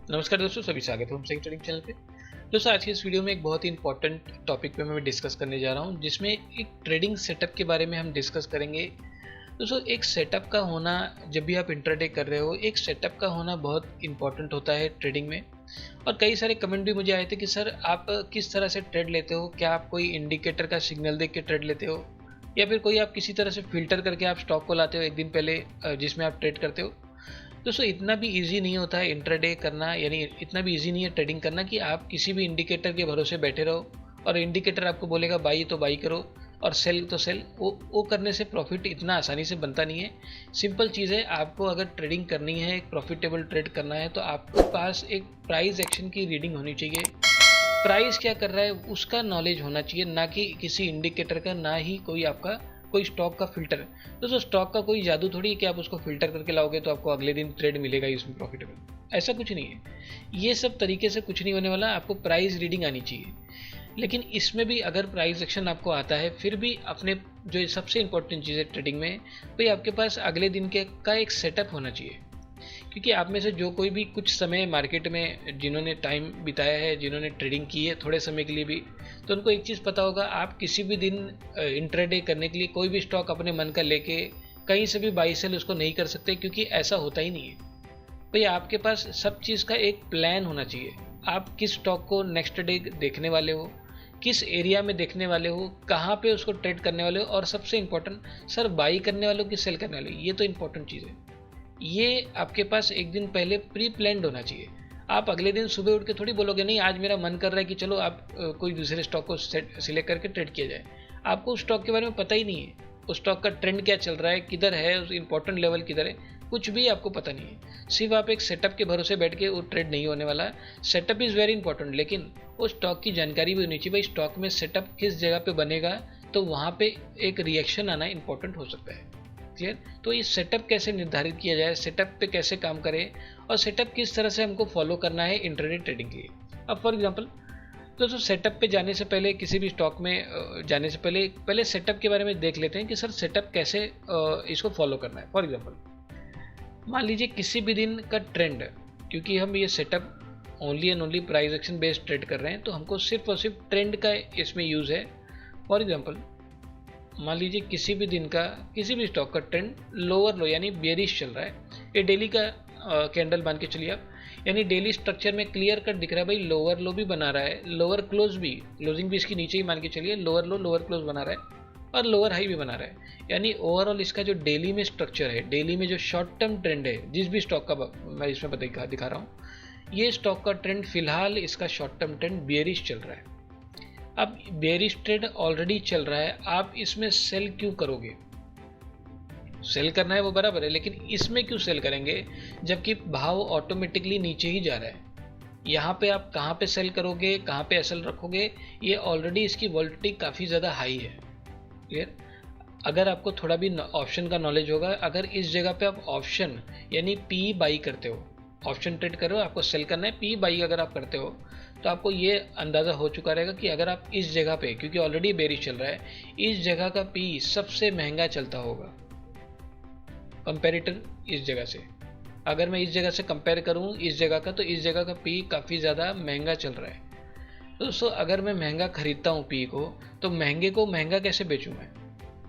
नमस्कार दोस्तों, सभी स्वागत है हम सही ट्रेडिंग चैनल पे। दोस्तों, आज की इस वीडियो में एक बहुत ही इंपॉर्टेंट टॉपिक पे मैं डिस्कस करने जा रहा हूँ, जिसमें एक ट्रेडिंग सेटअप के बारे में हम डिस्कस करेंगे। दोस्तों, एक सेटअप का होना, जब भी आप इंट्राडे कर रहे हो, एक सेटअप का होना बहुत इंपॉर्टेंट होता है ट्रेडिंग में। और कई सारे कमेंट भी मुझे आए थे कि सर आप किस तरह से ट्रेड लेते हो, क्या आप कोई इंडिकेटर का सिग्नल देख के ट्रेड लेते हो, या फिर कोई आप किसी तरह से फिल्टर करके आप स्टॉक को लाते हो एक दिन पहले जिसमें आप ट्रेड करते हो। दोस्तों, इतना भी इजी नहीं होता है इंट्राडे करना, यानी इतना भी इजी नहीं है ट्रेडिंग करना कि आप किसी भी इंडिकेटर के भरोसे बैठे रहो और इंडिकेटर आपको बोलेगा बाई तो बाई करो और सेल तो सेल। वो करने से प्रॉफिट इतना आसानी से बनता नहीं है। सिंपल चीज़ है, आपको अगर ट्रेडिंग करनी है, एक प्रॉफिटेबल ट्रेड करना है, तो आपके पास एक प्राइस एक्शन की रीडिंग होनी चाहिए। प्राइस क्या कर रहा है उसका नॉलेज होना चाहिए, ना कि किसी इंडिकेटर का, ना ही कोई आपका कोई स्टॉक का फिल्टर। दोस्तों, स्टॉक का कोई जादू थोड़ी है कि आप उसको फिल्टर करके लाओगे तो आपको अगले दिन ट्रेड मिलेगा ही उसमें प्रॉफिटेबल। ऐसा कुछ नहीं है। ये सब तरीके से कुछ नहीं होने वाला। आपको प्राइस रीडिंग आनी चाहिए। लेकिन इसमें भी अगर प्राइस एक्शन आपको आता है, फिर भी अपने जो सबसे इंपॉर्टेंट चीज़ है ट्रेडिंग में, भाई आपके पास अगले दिन के का एक सेटअप होना चाहिए। क्योंकि आप में से जो कोई भी कुछ समय मार्केट में जिन्होंने टाइम बिताया है, जिन्होंने ट्रेडिंग की है थोड़े समय के लिए भी, तो उनको एक चीज़ पता होगा, आप किसी भी दिन इंट्राडे करने के लिए कोई भी स्टॉक अपने मन का लेके कहीं से भी बाई सेल उसको नहीं कर सकते, क्योंकि ऐसा होता ही नहीं है। भाई आपके पास सब चीज़ का एक प्लान होना चाहिए। आप किस स्टॉक को नेक्स्ट डे देखने वाले हो, किस एरिया में देखने वाले हो, कहाँ पे उसको ट्रेड करने वाले हो, और सबसे इंपॉर्टेंट, सर बाई करने वाले हो कि सेल करने वाले हो। ये तो इंपॉर्टेंट चीज़ है। ये आपके पास एक दिन पहले प्री प्लान्ड होना चाहिए। आप अगले दिन सुबह उठ के थोड़ी बोलोगे नहीं आज मेरा मन कर रहा है कि चलो आप कोई दूसरे स्टॉक को सिलेक्ट करके ट्रेड किया जाए। आपको उस स्टॉक के बारे में पता ही नहीं है, उस स्टॉक का ट्रेंड क्या चल रहा है, किधर है, उस इंपॉर्टेंट लेवल किधर है, कुछ भी आपको पता नहीं है। सिर्फ आप एक सेटअप के भरोसे बैठ के वो ट्रेड नहीं होने वाला। सेटअप इज़ वेरी इंपॉर्टेंट, लेकिन उस स्टॉक की जानकारी भी होनी चाहिए। भाई स्टॉक में सेटअप किस जगह पे बनेगा, तो वहाँ पे एक रिएक्शन आना इंपॉर्टेंट हो सकता है। क्लियर? तो ये सेटअप कैसे निर्धारित किया जाए, सेटअप पे कैसे काम करें, और सेटअप किस तरह से हमको फॉलो करना है इंट्राडे ट्रेडिंग के लिए। अब फॉर एग्जांपल दोस्तों, सेटअप पे जाने से पहले, किसी भी स्टॉक में जाने से पहले पहले सेटअप के बारे में देख लेते हैं कि सर सेटअप कैसे इसको फॉलो करना है। फॉर एग्जांपल मान लीजिए किसी भी दिन का ट्रेंड, क्योंकि हम ये setup only and only price action based trade कर रहे हैं, तो हमको सिर्फ और सिर्फ ट्रेंड का इसमें यूज़ है। फॉर एग्जांपल मान लीजिए किसी भी दिन का किसी भी स्टॉक का ट्रेंड लोअर लो यानी बेरिश चल रहा है। ये डेली का कैंडल मान के चलिए आप, यानी डेली स्ट्रक्चर में क्लियर कट दिख रहा है, भाई लोअर लो भी बना रहा है, लोअर क्लोज भी, क्लोजिंग भी इसकी नीचे ही मान के चलिए, लोअर लो लोअर क्लोज बना रहा है और लोअर हाई भी बना रहा है। यानी ओवरऑल इसका जो डेली में स्ट्रक्चर है, डेली में जो शॉर्ट टर्म ट्रेंड है, जिस भी स्टॉक का मैं इसमें दिखा रहा हूँ, ये स्टॉक का ट्रेंड फिलहाल इसका शॉर्ट टर्म ट्रेंड बेरिश चल रहा है। अब बेरिश ट्रेड ऑलरेडी चल रहा है, आप इसमें सेल क्यों करोगे? सेल करना है वो बराबर है, लेकिन इसमें क्यों सेल करेंगे जबकि भाव ऑटोमेटिकली नीचे ही जा रहा है? यहाँ पे आप कहाँ पे सेल करोगे, कहाँ पे एसएल रखोगे? ये ऑलरेडी इसकी वॉल्टिलिटी काफ़ी ज़्यादा हाई है। क्लियर? अगर आपको थोड़ा भी ऑप्शन का नॉलेज होगा, अगर इस जगह पे आप ऑप्शन यानी पी बाई करते हो, ऑप्शन ट्रेड कर रहे हो, आपको सेल करना है, पी बाई अगर आप करते हो, तो आपको ये अंदाज़ा हो चुका रहेगा कि अगर आप इस जगह पे, क्योंकि ऑलरेडी बेरिश चल रहा है, इस जगह का पी सबसे महंगा चलता होगा कंपेरेटर इस जगह से। अगर मैं इस जगह से कंपेयर करूं इस जगह का, तो इस जगह का पी काफ़ी ज़्यादा महंगा चल रहा है। तो दोस्तों, अगर मैं महंगा खरीदता हूं पी को, तो महंगे को महंगा कैसे बेचूं मैं?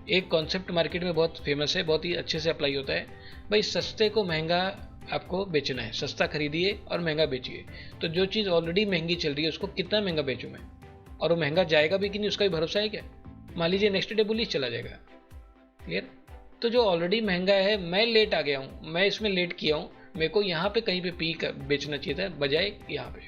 एक कॉन्सेप्ट मार्केट में बहुत फेमस है, बहुत ही अच्छे से अप्लाई होता है। भाई सस्ते को महंगा आपको बेचना है, सस्ता खरीदिए और महंगा बेचिए। तो जो चीज़ ऑलरेडी महंगी चल रही है उसको कितना महंगा बेचूं मैं, और वो महंगा जाएगा भी कि नहीं उसका भी भरोसा है क्या? मान लीजिए नेक्स्ट डे बुलिश चला जाएगा। क्लियर? तो जो ऑलरेडी महंगा है, मैं लेट आ गया हूँ, मैं इसमें लेट किया हूँ, मेरे को यहाँ पे कहीं पे पी बेचना चाहिए था बजाय यहाँ पे।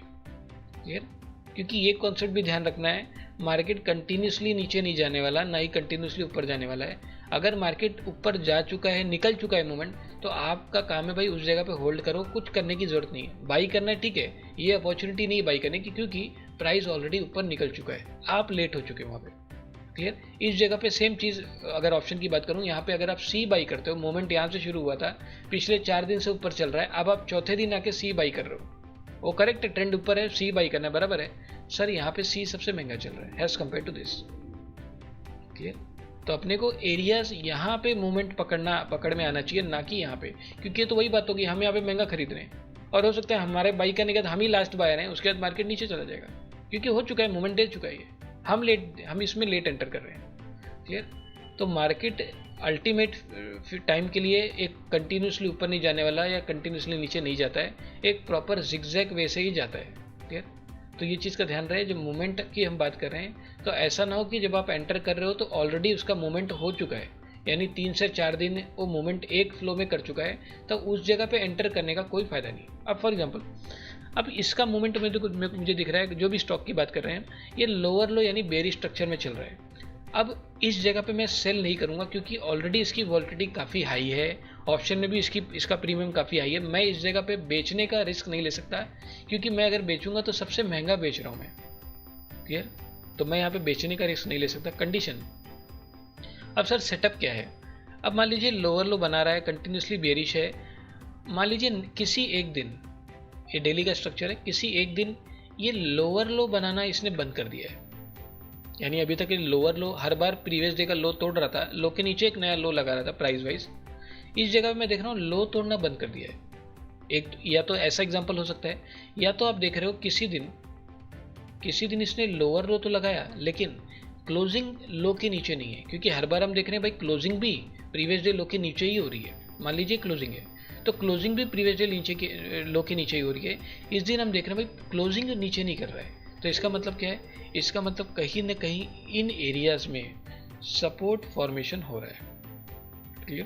क्लियर? क्योंकि ये कॉन्सेप्ट भी ध्यान रखना है, मार्केट कंटिन्यूसली नीचे नहीं जाने वाला, ना ही कंटिन्यूसली ऊपर जाने वाला है। अगर मार्केट ऊपर जा चुका है, निकल चुका है मूवमेंट, तो आपका काम है भाई उस जगह पे होल्ड करो, कुछ करने की जरूरत नहीं है। बाई करना है ठीक है, ये अपॉर्चुनिटी नहीं है बाई करने की, क्योंकि प्राइस ऑलरेडी ऊपर निकल चुका है, आप लेट हो चुके हैं वहाँ पे। क्लियर? इस जगह पे सेम चीज़ अगर ऑप्शन की बात करूँ, यहाँ पे अगर आप सी बाई करते हो, मूवमेंट यहाँ से शुरू हुआ था, पिछले 4 दिन से ऊपर चल रहा है, अब आप चौथे दिन आके सी बाई कर रहे हो, वो करेक्ट है, ट्रेंड ऊपर है, सी बाई करना बराबर है। सर यहाँ पे सी सबसे महंगा चल रहा है as compare to this. Clear? तो अपने को एरियाज यहाँ पे मूवमेंट पकड़ में आना चाहिए, ना कि यहाँ पे, क्योंकि ये तो वही बात होगी, हम यहाँ पे महंगा खरीद रहे हैं और हो सकता है हमारे बाई करने के बाद हम ही लास्ट बायर हैं, उसके बाद मार्केट नीचे चला जाएगा, क्योंकि हो चुका है, मोमेंट दे चुका है ये, हम इसमें लेट एंटर कर रहे हैं। क्लियर? तो मार्केट अल्टीमेट टाइम के लिए एक कंटिन्यूसली ऊपर नहीं जाने वाला या कंटिन्यूसली नीचे नहीं जाता है, एक प्रॉपर जिगजैग वे से ही जाता है। क्लियर? तो ये चीज़ का ध्यान रहे, जब मूवमेंट की हम बात कर रहे हैं तो ऐसा ना हो कि जब आप एंटर कर रहे हो तो ऑलरेडी उसका मूवमेंट हो चुका है, यानी 3 से 4 दिन वो मूवमेंट एक फ्लो में कर चुका है, तो उस जगह पे एंटर करने का कोई फ़ायदा नहीं। अब फॉर एग्जांपल अब इसका मूवमेंट मुझे दिख रहा है, जो भी स्टॉक की बात कर रहे हैं, ये लोअर लो यानी बेरी स्ट्रक्चर में चल रहा है। अब इस जगह पे मैं सेल नहीं करूंगा क्योंकि ऑलरेडी इसकी वॉलिटिलिटी काफ़ी हाई है, ऑप्शन में भी इसका प्रीमियम काफ़ी हाई है। मैं इस जगह पे बेचने का रिस्क नहीं ले सकता, क्योंकि मैं अगर बेचूंगा तो सबसे महंगा बेच रहा हूँ मैं। क्लियर? तो मैं यहाँ पे बेचने का रिस्क नहीं ले सकता। कंडीशन, अब सर सेटअप क्या है? अब मान लीजिए लोअर लो बना रहा है, कंटिन्यूसली बेरिश है, मान लीजिए किसी एक दिन, ये डेली का स्ट्रक्चर है, किसी एक दिन ये लोअर लो बनाना इसने बंद कर दिया है, यानी अभी तक ये लोअर लो हर बार प्रीवियस डे का लो तोड़ रहा था, लो के नीचे एक नया लो लगा रहा था प्राइस वाइज। इस जगह पे मैं देख रहा हूँ लो तोड़ना बंद कर दिया है। एक या तो ऐसा एग्जांपल हो सकता है, या तो आप देख रहे हो किसी दिन इसने लोअर लो तो लगाया लेकिन क्लोजिंग लो के नीचे नहीं है, क्योंकि हर बार हम देख रहे हैं भाई क्लोजिंग भी प्रीवियस डे लो के नीचे ही हो रही है। मान लीजिए क्लोजिंग है तो क्लोजिंग भी प्रीवियस डे नीचे के लो के नीचे ही हो रही है। इस दिन हम देख रहे हैं भाई क्लोजिंग नीचे नहीं कर रहा है, तो इसका मतलब क्या है? इसका मतलब कहीं ना कहीं इन एरियाज में सपोर्ट फॉर्मेशन हो रहा है। क्लियर?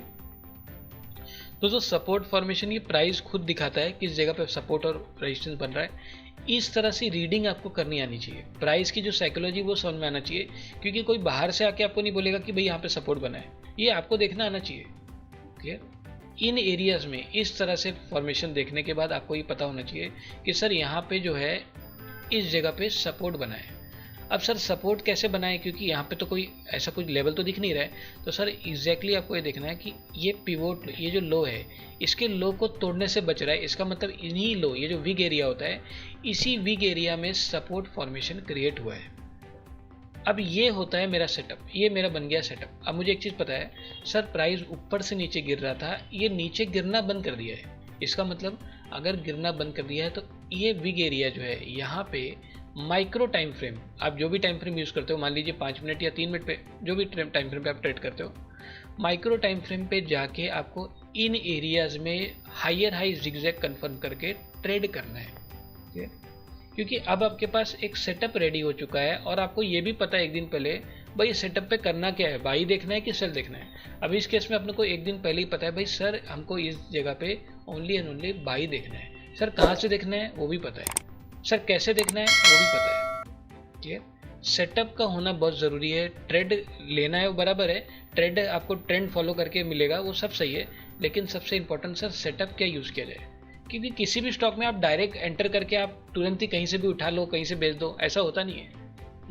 तो जो सपोर्ट फॉर्मेशन ये प्राइस खुद दिखाता है किस जगह पे सपोर्ट और रेजिस्टेंस बन रहा है। इस तरह से रीडिंग आपको करनी आनी चाहिए, प्राइस की जो साइकोलॉजी वो समझ में आना चाहिए, क्योंकि कोई बाहर से आके आपको नहीं बोलेगा कि भाई यहाँ पे सपोर्ट बना है, ये आपको देखना आना चाहिए। क्लियर? इन एरियाज में इस तरह से फॉर्मेशन देखने के बाद आपको ये पता होना चाहिए कि सर यहाँ पे जो है इस जगह पे सपोर्ट बना है। अब सर सपोर्ट कैसे बनाए, क्योंकि यहाँ पे तो कोई ऐसा कुछ लेवल तो दिख नहीं रहा है, तो सर एग्जैक्टली आपको ये देखना है कि ये पिवोट, ये जो लो है, इसके लो को तोड़ने से बच रहा है। इसका मतलब इन्हीं लो, ये जो विग एरिया होता है, इसी विग एरिया में सपोर्ट फॉर्मेशन क्रिएट हुआ है। अब ये होता है मेरा सेटअप, ये मेरा बन गया सेटअप। अब मुझे एक चीज़ पता है, सर प्राइस ऊपर से नीचे गिर रहा था, ये नीचे गिरना बंद कर दिया है। इसका मतलब अगर गिरना बंद कर दिया है तो ये विग एरिया जो है, यहाँ पे माइक्रो टाइम फ्रेम, आप जो भी टाइम फ्रेम यूज़ करते हो, मान लीजिए 5 मिनट या 3 मिनट पे, जो भी टाइम फ्रेम पे आप ट्रेड करते हो, माइक्रो टाइम फ्रेम पे जाके आपको इन एरियाज में हायर हाई जिगजैग कंफर्म करके ट्रेड करना है। क्योंकि अब आपके पास एक सेटअप रेडी हो चुका है और आपको ये भी पता है एक दिन पहले भाई सेटअप पे करना क्या है, बाई देखना है कि सेल देखना है। अब इस केस में अपने को एक दिन पहले ही पता है भाई सर हमको इस जगह पे ओनली एंड ओनली बाई देखना है। सर कहाँ से देखना है वो भी पता है, सर कैसे देखना है वो भी पता है। क्लियर? सेटअप का होना बहुत ज़रूरी है। ट्रेड लेना है वो बराबर है, ट्रेड आपको ट्रेंड फॉलो करके मिलेगा वो सब सही है, लेकिन सबसे इंपॉर्टेंट सर सेटअप क्या यूज़ किया जाए। क्योंकि किसी भी स्टॉक में आप डायरेक्ट एंटर करके आप तुरंत ही कहीं से भी उठा लो, कहीं से बेच दो, ऐसा होता नहीं है।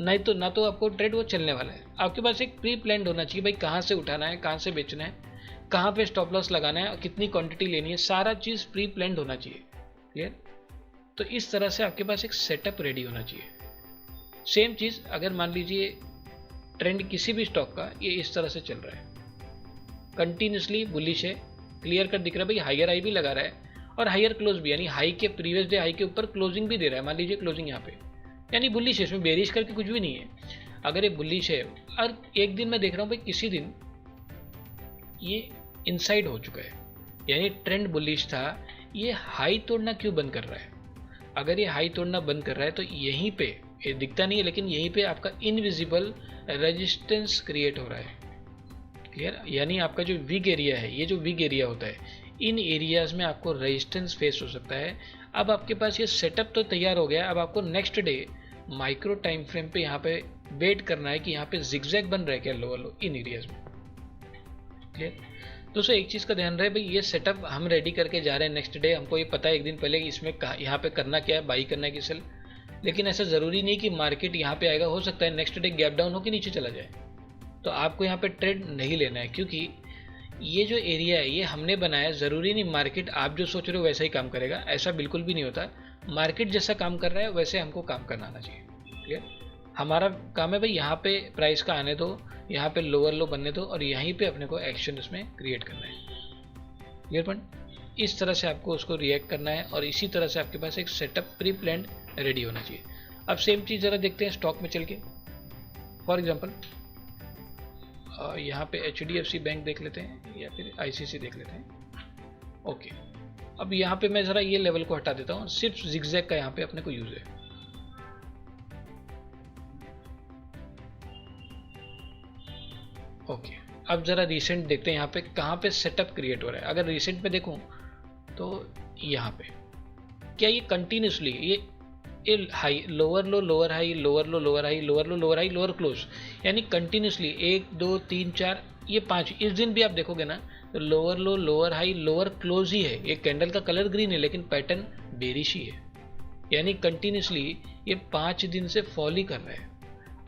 नहीं तो ना तो आपको ट्रेड वो चलने वाला है। आपके पास एक प्री प्लान्ड होना चाहिए भाई, कहाँ से उठाना है, कहाँ से बेचना है, कहाँ पे स्टॉप लॉस लगाना है और कितनी क्वांटिटी लेनी है, सारा चीज़ प्री प्लान्ड होना चाहिए। क्लियर? तो इस तरह से आपके पास एक सेटअप रेडी होना चाहिए। सेम चीज़ अगर मान लीजिए ट्रेंड किसी भी स्टॉक का ये इस तरह से चल रहा है, कंटिन्यूसली बुलिश है, क्लियर कट दिख रहा है भाई, हायर हाई भी लगा रहा है और हायर क्लोज भी, यानी हाई के प्रीवियस डे हाई के ऊपर क्लोजिंग भी दे रहा है। मान लीजिए क्लोजिंग यहाँ पे, यानी बुलिश है, इसमें बेरिश करके कुछ भी नहीं है। अगर ये बुलिश है और एक दिन मैं देख रहा हूँ भाई किसी दिन ये इनसाइड हो चुका है, यानी ट्रेंड बुलिश था, ये हाई तोड़ना क्यों बंद कर रहा है? अगर ये हाई तोड़ना बंद कर रहा है तो यहीं पे, ये दिखता नहीं है लेकिन यहीं पे आपका इनविजिबल रेजिस्टेंस क्रिएट हो रहा है। क्लियर? यानी आपका जो विग एरिया है, ये जो विग एरिया होता है, इन एरियाज में आपको रेजिस्टेंस फेस हो सकता है। अब आपके पास ये सेटअप तो तैयार हो गया, अब आपको next day micro time frame पे यहाँ पे वेट करना है कि यहाँ पे जिगजैग बन रहा है क्या लोअर लो इन एरियाज में। क्लियर? दोस्तों एक चीज़ का ध्यान रहे भाई, ये सेटअप हम रेडी करके जा रहे हैं नेक्स्ट डे, हमको ये पता है एक दिन पहले इसमें यहाँ पे करना क्या है, बाई करना है कि सेल। लेकिन ऐसा ज़रूरी नहीं कि मार्केट यहाँ पे आएगा, हो सकता है नेक्स्ट डे गैप डाउन होकर नीचे चला जाए, तो आपको यहाँ पे ट्रेड नहीं लेना है। क्योंकि ये जो एरिया है ये हमने बनाया, ज़रूरी नहीं मार्केट आप जो सोच रहे हो वैसा ही काम करेगा, ऐसा बिल्कुल भी नहीं होता। मार्केट जैसा काम कर रहा है वैसे हमको काम करना आना चाहिए। क्लियर? हमारा काम है भाई यहाँ पे प्राइस का आने दो, यहाँ पे लोअर लो बनने दो और यहीं पे अपने को एक्शन इसमें क्रिएट करना है। Clear point? इस तरह से आपको उसको रिएक्ट करना है और इसी तरह से आपके पास एक सेटअप प्री प्लान्ड रेडी होना चाहिए। अब सेम चीज़ ज़रा देखते हैं स्टॉक में चल के। फॉर एग्जांपल यहाँ पे HDFC बैंक देख लेते हैं या फिर ICC देख लेते हैं। ओके, अब यहाँ पे मैं ज़रा ये लेवल को हटा देता हूँ, सिर्फ जिगजैग का यहाँ पे अपने को यूज़ है। ओके, अब ज़रा रिसेंट देखते हैं यहाँ पे कहाँ पे सेटअप क्रिएट हो रहा है। अगर रिसेंट में देखूँ तो यहाँ पे क्या ये कंटिन्यूसली ये high lower low lower high lower low lower high lower low lower high lower close, यानी कंटिन्यूसली 1 2 3 4 ये 5, इस दिन भी आप देखोगे ना तो lower low lower high lower close ही है। ये कैंडल का कलर ग्रीन है लेकिन पैटर्न बेरिश ही है, यानी कंटिन्यूसली ये 5 दिन से फॉल ही कर रहा है।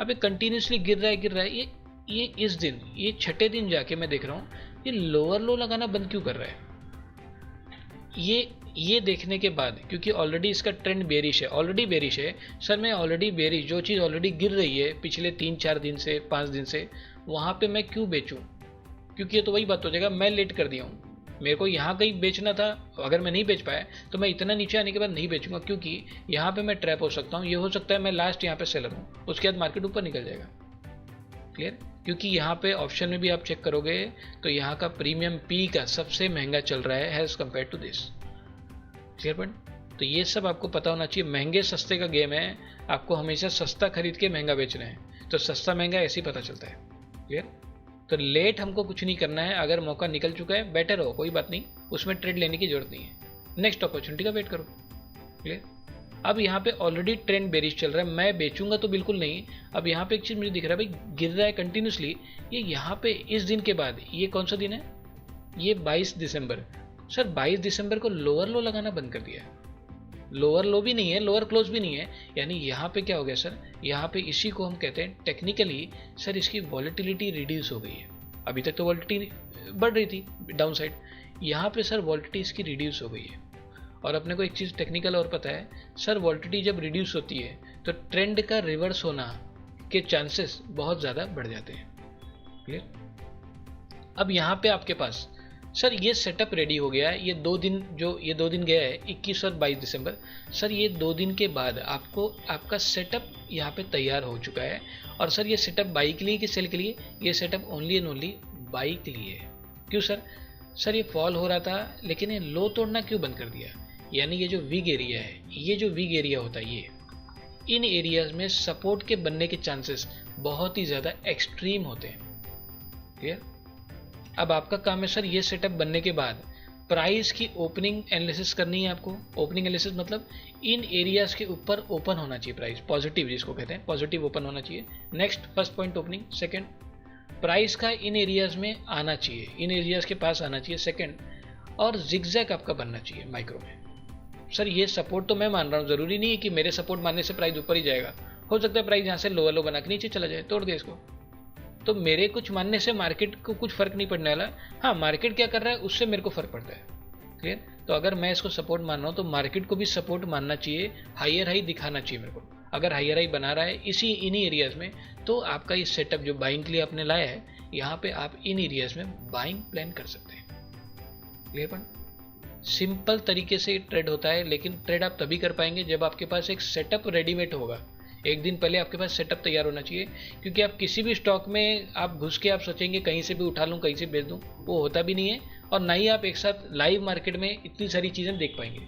अब ये कंटिन्यूसली गिर रहा है, ये इस दिन ये छठे दिन जाके मैं देख रहा हूँ ये लोअर लो लगाना बंद क्यों कर रहा है। ये देखने के बाद, क्योंकि ऑलरेडी इसका ट्रेंड बेरिश है, ऑलरेडी बेरिश है सर, मैं ऑलरेडी बेरिश, जो चीज़ ऑलरेडी गिर रही है पिछले 3-4 दिन से 5 दिन से, वहाँ पे मैं क्यों बेचूं? क्योंकि ये तो वही बात हो जाएगा, मैं लेट कर दिया हूँ, मेरे को यहाँ कहीं बेचना था, अगर मैं नहीं बेच पाया तो मैं इतना नीचे आने के बाद नहीं बेचूंगा, क्योंकि यहाँ पे मैं ट्रैप हो सकता हूँ। ये हो सकता है मैं लास्ट यहाँ पे सेलर हूँ, उसके बाद मार्केट ऊपर निकल जाएगा। क्लियर? क्योंकि यहाँ पे ऑप्शन में भी आप चेक करोगे तो यहाँ का प्रीमियम पी का सबसे महंगा चल रहा है as compare to this. Clear point? तो ये सब आपको पता होना चाहिए। महंगे सस्ते का गेम है, आपको हमेशा सस्ता खरीद के महंगा बेचना है, तो सस्ता महंगा ऐसे ही पता चलता है। क्लियर? तो लेट हमको कुछ नहीं करना है, अगर मौका निकल चुका है बेटर हो, कोई बात नहीं, उसमें ट्रेड लेने की जरूरत नहीं है, नेक्स्ट अपॉर्चुनिटी का वेट करो। क्लियर? अब यहाँ पे ऑलरेडी ट्रेंड बेरिश चल रहा है, मैं बेचूंगा तो बिल्कुल नहीं। अब यहाँ पे एक चीज़ मुझे दिख रहा है भाई, गिर रहा है कंटिन्यूसली, ये यहाँ पे इस दिन के बाद, ये कौन सा दिन है, ये 22 दिसंबर। सर 22 दिसंबर को लोअर लो लगाना बंद कर दिया, लोअर लो भी नहीं है लोअर क्लोज भी नहीं है, यानी यहाँ पे क्या हो गया सर, यहाँ पे इसी को हम कहते हैं टेक्निकली सर इसकी वॉलेटिलिटी रिड्यूस हो गई है। अभी तक तो वॉलेटिलिटी बढ़ रही थी डाउन साइड, यहाँ पे सर वॉलेटिलिटी इसकी रिड्यूस हो गई है। और अपने को एक चीज़ टेक्निकल और पता है सर, वॉलेटिलिटी जब रिड्यूस होती है तो ट्रेंड का रिवर्स होना के चांसेस बहुत ज़्यादा बढ़ जाते हैं। क्लियर? अब यहाँ पे आपके पास सर ये सेटअप रेडी हो गया है, ये 2 दिन जो ये 2 दिन गया है 21 और 22 दिसंबर, सर ये 2 दिन के बाद आपको आपका सेटअप यहाँ पे तैयार हो चुका है। और सर ये सेटअप बाई के लिए कि सेल के लिए, ये setup only and only by के लिए है। क्यों सर? सर ये फॉल हो रहा था लेकिन ये लो तोड़ना क्यों बंद कर दिया, यानी ये जो वीक एरिया है, ये जो वीक एरिया होता है, ये इन एरियाज में सपोर्ट के बनने के चांसेस बहुत ही ज़्यादा एक्सट्रीम होते हैं। क्लियर? अब आपका काम है सर ये सेटअप बनने के बाद प्राइस की ओपनिंग एनालिसिस करनी है आपको। ओपनिंग एनालिसिस मतलब इन एरियाज के ऊपर ओपन होना चाहिए प्राइस, पॉजिटिव जिसको कहते हैं, पॉजिटिव ओपन होना चाहिए। Next first point opening. Second, price का इन एरियाज में आना चाहिए, इन एरियाज के पास आना चाहिए। सेकंड, और जिगजैग आपका बनना चाहिए माइक्रो में। सर ये सपोर्ट तो मैं मान रहा हूँ, ज़रूरी नहीं है कि मेरे सपोर्ट मानने से प्राइस ऊपर ही जाएगा, हो सकता है प्राइस यहाँ से लोअर लो बना के नीचे चला जाए, तोड़ दे इसको, तो मेरे कुछ मानने से मार्केट को कुछ फर्क नहीं पड़ने वाला। हाँ, मार्केट क्या कर रहा है उससे मेरे को फर्क पड़ता है। क्लियर? तो अगर मैं इसको सपोर्ट मान रहा हूँ तो मार्केट को भी सपोर्ट मानना चाहिए, हायर हाई दिखाना चाहिए मेरे को। अगर हायर हाई बना रहा है इन्हीं एरियाज में, तो आपका ये सेटअप जो बाइंग के लिए आपने लाया है, यहाँ पे आप इन एरियाज में बाइंग प्लान कर सकते हैं। Clear point? सिंपल तरीके से ट्रेड होता है, लेकिन ट्रेड आप तभी कर पाएंगे जब आपके पास एक सेटअप रेडीमेड होगा। एक दिन पहले आपके पास सेटअप तैयार होना चाहिए, क्योंकि आप किसी भी स्टॉक में आप घुस के आप सोचेंगे कहीं से भी उठा लूँ कहीं से बेच दूँ, वो होता भी नहीं है, और ना ही आप एक साथ लाइव मार्केट में इतनी सारी चीज़ें देख पाएंगे।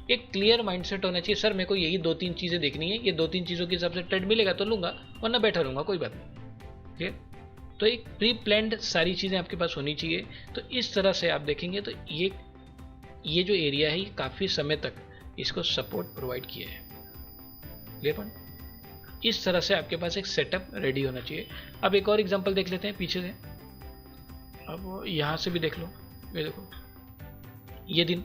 एक क्लियर माइंडसेट होना चाहिए, सर मेरे को यही 2-3 चीज़ें देखनी है, ये 2-3 चीज़ों के हिसाब से ट्रेड मिलेगा तो लूँगा, वरना बैठा रहूँगा, कोई बात नहीं। ठीक है? तो एक प्री प्लान्ड सारी चीज़ें आपके पास होनी चाहिए। तो इस तरह से आप देखेंगे तो ये जो एरिया है काफ़ी समय तक इसको सपोर्ट प्रोवाइड किया है। Clear point? इस तरह से आपके पास एक सेटअप रेडी होना चाहिए। अब एक और एग्जांपल देख लेते हैं पीछे से। अब यहाँ से भी देख लो, ये देखो ये दिन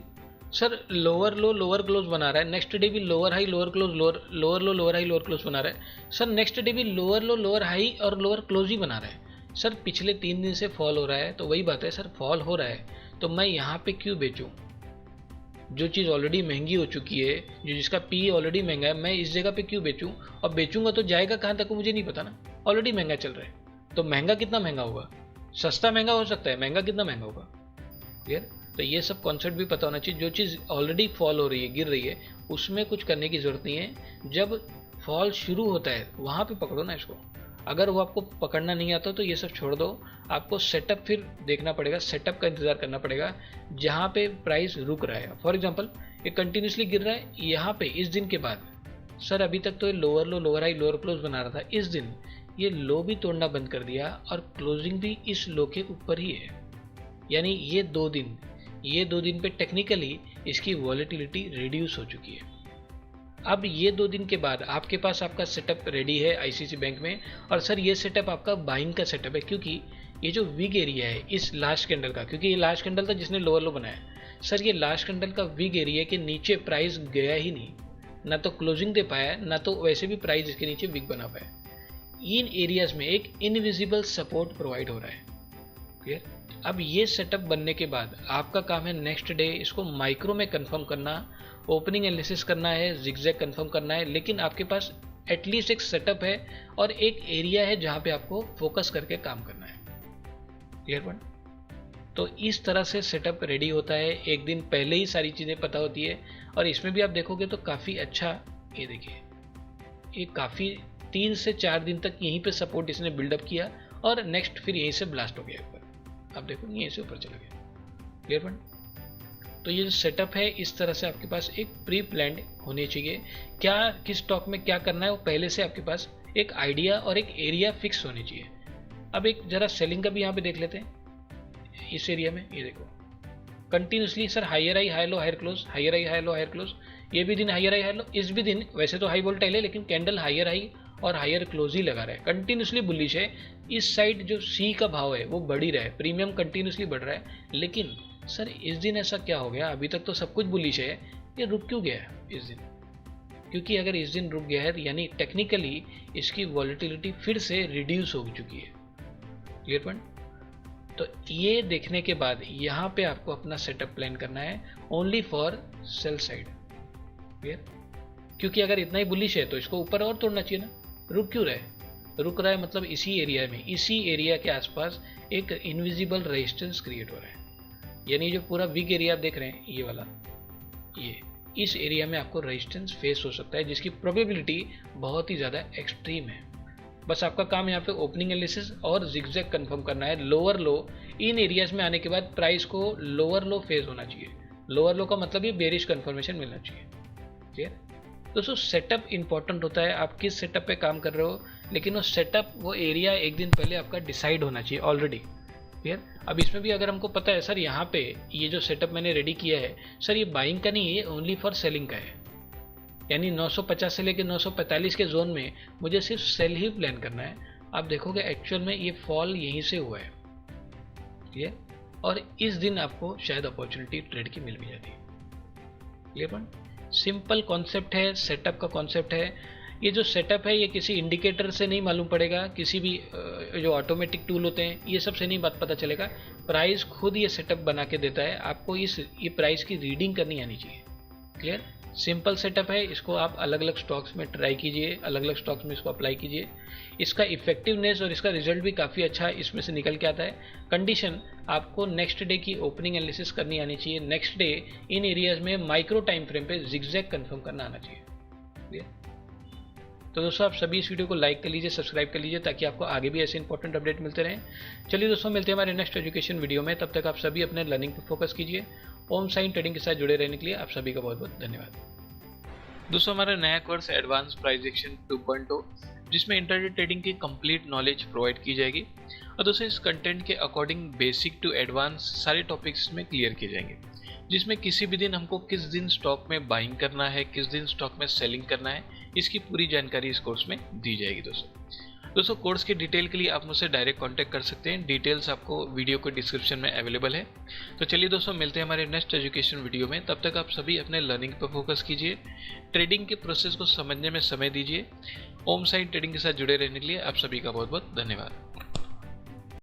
sir lower low lower close बना रहा है, नेक्स्ट डे भी lower high lower close lower low lower high lower close बना रहा है। सर नेक्स्ट डे भी लोअर लो लोअर हाई और लोअर क्लोज ही बना रहा है। सर पिछले 3 दिन से फॉल हो रहा है, तो वही बात है सर, फॉल हो रहा है तो मैं यहाँ पे क्यों बेचूं? जो चीज़ ऑलरेडी महंगी हो चुकी है, जो जिसका पी ऑलरेडी महंगा है, मैं इस जगह पे क्यों बेचूं? और बेचूंगा तो जाएगा कहाँ तक मुझे नहीं पता ना, ऑलरेडी महंगा चल रहा है। तो महंगा कितना महंगा होगा? सस्ता महंगा हो सकता है, महंगा कितना महंगा होगा? क्लियर? तो ये सब कॉन्सेप्ट भी पता होना चाहिए। जो चीज़ ऑलरेडी फॉल हो रही है, गिर रही है, उसमें कुछ करने की ज़रूरत नहीं है। जब फॉल शुरू होता है वहाँ पे पकड़ो ना इसको। अगर वो आपको पकड़ना नहीं आता तो ये सब छोड़ दो, आपको सेटअप फिर देखना पड़ेगा, सेटअप का इंतज़ार करना पड़ेगा जहाँ पे प्राइस रुक रहा है। फॉर एग्जांपल ये कंटिन्यूसली गिर रहा है, यहाँ पे इस दिन के बाद सर अभी तक तो ये lower low, lower high, lower close बना रहा था, इस दिन ये लो भी तोड़ना बंद कर दिया और क्लोजिंग भी इस लो के ऊपर ही है। यानी ये दो दिन पे टेक्निकली इसकी वॉलेटिलिटी रिड्यूस हो चुकी है। अब ये 2 दिन के बाद आपके पास आपका सेटअप रेडी है आईसीसी बैंक में, और सर ये सेटअप आपका बाइंग का सेटअप है, क्योंकि ये जो विग एरिया है इस लास्ट कैंडल का, क्योंकि ये लास्ट कैंडल था जिसने लोअर लो बनाया, सर ये लास्ट कैंडल का विग एरिया के नीचे प्राइस गया ही नहीं, ना तो क्लोजिंग दे पाया, ना तो वैसे भी प्राइस इसके नीचे विग बना पाया। इन एरियाज में एक इनविजिबल सपोर्ट प्रोवाइड हो रहा है। क्लियर? अब ये सेटअप बनने के बाद आपका काम है नेक्स्ट डे इसको माइक्रो में कंफर्म करना, ओपनिंग एनालिसिस करना है, जिगजैग कंफर्म करना है, लेकिन आपके पास एटलीस्ट एक सेटअप है और एक एरिया है जहां पे आपको फोकस करके काम करना है। Clear point? तो इस तरह से सेटअप रेडी होता है, एक दिन पहले ही सारी चीज़ें पता होती है। और इसमें भी आप देखोगे तो काफ़ी अच्छा, ये देखिए ये काफ़ी 3 से 4 दिन तक यहीं पे सपोर्ट इसने बिल्डअप किया और नेक्स्ट फिर यहीं से ब्लास्ट हो गया ऊपर। आप देखो यहीं से ऊपर चला गया। Clear point? तो ये जो सेटअप है इस तरह से आपके पास एक प्री प्लान्ड होनी चाहिए। क्या किस स्टॉक में क्या करना है वो पहले से आपके पास एक आइडिया और एक एरिया फिक्स होनी चाहिए। अब एक जरा सेलिंग का भी यहाँ पे देख लेते हैं। इस एरिया में ये देखो continuously sir higher high, high low, higher close, higher high, high low, higher close, ये भी दिन हायर हाई, हाई लो, इस भी दिन वैसे तो हाई वोल्टाइल है लेकिन कैंडल हायर हाई और हायर क्लोज ही लगा रहा है, कंटिन्यूसली बुलिश है। इस साइड जो सी का भाव है वो बढ़ ही रहा है, प्रीमियम कंटिन्यूसली बढ़ रहा है। लेकिन सर इस दिन ऐसा क्या हो गया, अभी तक तो सब कुछ बुलिश है, ये रुक क्यों गया है इस दिन? क्योंकि अगर इस दिन रुक गया है यानी टेक्निकली इसकी वॉलेटिलिटी फिर से रिड्यूस हो चुकी है। Clear point? तो ये देखने के बाद यहाँ पे आपको अपना सेटअप प्लान करना है only for sell side. Clear? क्योंकि अगर इतना ही बुलिश है तो इसको ऊपर और तोड़ना चाहिए ना, रुक क्यों रहा है? रुक रहा है मतलब इसी एरिया में, इसी एरिया के आसपास एक इनविजिबल रेजिस्टेंस क्रिएट हो रहा है। यानी जो पूरा बिग एरिया आप देख रहे हैं ये वाला, ये इस एरिया में आपको रेजिस्टेंस फेस हो सकता है जिसकी प्रोबेबिलिटी बहुत ही ज़्यादा एक्सट्रीम है। बस आपका काम यहाँ पे ओपनिंग एनालिसिस और जिगजैग कंफर्म करना है। लोअर लो इन एरियाज में आने के बाद प्राइस को लोअर लो फेस होना चाहिए। लोअर लो का मतलब ये बेरिश कंफर्मेशन मिलना चाहिए। क्लियर? दोस्तों सेटअप इंपॉर्टेंट होता है, आप किस सेटअप पे काम कर रहे हो, लेकिन वो सेटअप वो एरिया एक दिन पहले आपका डिसाइड होना चाहिए ऑलरेडी। क्लियर? अब इसमें भी अगर हमको पता है सर यहाँ पे ये जो सेटअप मैंने रेडी किया है सर ये बाइंग का नहीं है, ये ओनली फॉर सेलिंग का है, यानी 950 से लेकर 945 के जोन में मुझे सिर्फ सेल ही प्लान करना है। आप देखोगे एक्चुअल में ये फॉल यहीं से हुआ है। क्लियर? और इस दिन आपको शायद अपॉर्चुनिटी ट्रेड की मिल भी जाती है। Clear point? सिंपल कॉन्सेप्ट है, सेटअप का कॉन्सेप्ट है। ये जो सेटअप है ये किसी इंडिकेटर से नहीं मालूम पड़ेगा, किसी भी जो ऑटोमेटिक टूल होते हैं ये सब से नहीं बात पता चलेगा। प्राइस खुद ये सेटअप बना के देता है, आपको ये प्राइस की रीडिंग करनी आनी चाहिए। क्लियर? सिंपल सेटअप है, इसको आप अलग अलग स्टॉक्स में ट्राई कीजिए, अलग अलग स्टॉक्स में इसको अप्लाई कीजिए। इसका इफेक्टिवनेस और इसका रिजल्ट भी काफ़ी अच्छा इसमें से निकल के आता है। कंडीशन आपको नेक्स्ट डे की ओपनिंग एनालिसिस करनी आनी चाहिए, नेक्स्ट डे इन एरियाज में माइक्रो टाइम फ्रेम पे जिगजैग कंफर्म करना आना चाहिए। क्लियर? तो दोस्तों आप सभी इस वीडियो को लाइक कर लीजिए, सब्सक्राइब कर लीजिए ताकि आपको आगे भी ऐसे इंपॉर्टेंट अपडेट मिलते रहें। चलिए दोस्तों मिलते हैं हमारे नेक्स्ट एजुकेशन वीडियो में, तब तक आप सभी अपने लर्निंग पर फोकस कीजिए। ओम साइन ट्रेडिंग के साथ जुड़े रहने के लिए आप सभी का बहुत बहुत धन्यवाद। दोस्तों हमारा नया कोर्स एडवांस प्राइस एक्शन 2.0 जिसमें इंटरडे ट्रेडिंग की कंप्लीट नॉलेज प्रोवाइड की जाएगी। और दोस्तों इस कंटेंट के अकॉर्डिंग बेसिक टू एडवांस सारे टॉपिक्स में क्लियर किए जाएंगे, जिसमें किसी भी दिन हमको किस दिन स्टॉक में बाइंग करना है, किस दिन स्टॉक में सेलिंग करना है, इसकी पूरी जानकारी इस कोर्स में दी जाएगी। दोस्तों कोर्स की डिटेल के लिए आप मुझसे डायरेक्ट कांटेक्ट कर सकते हैं, डिटेल्स आपको वीडियो के डिस्क्रिप्शन में अवेलेबल है। तो चलिए दोस्तों मिलते हैं हमारे नेक्स्ट एजुकेशन वीडियो में, तब तक आप सभी अपने लर्निंग पर फोकस कीजिए, ट्रेडिंग के प्रोसेस को समझने में समय दीजिए। ओम साइड ट्रेडिंग के साथ जुड़े रहने के लिए आप सभी का बहुत बहुत धन्यवाद।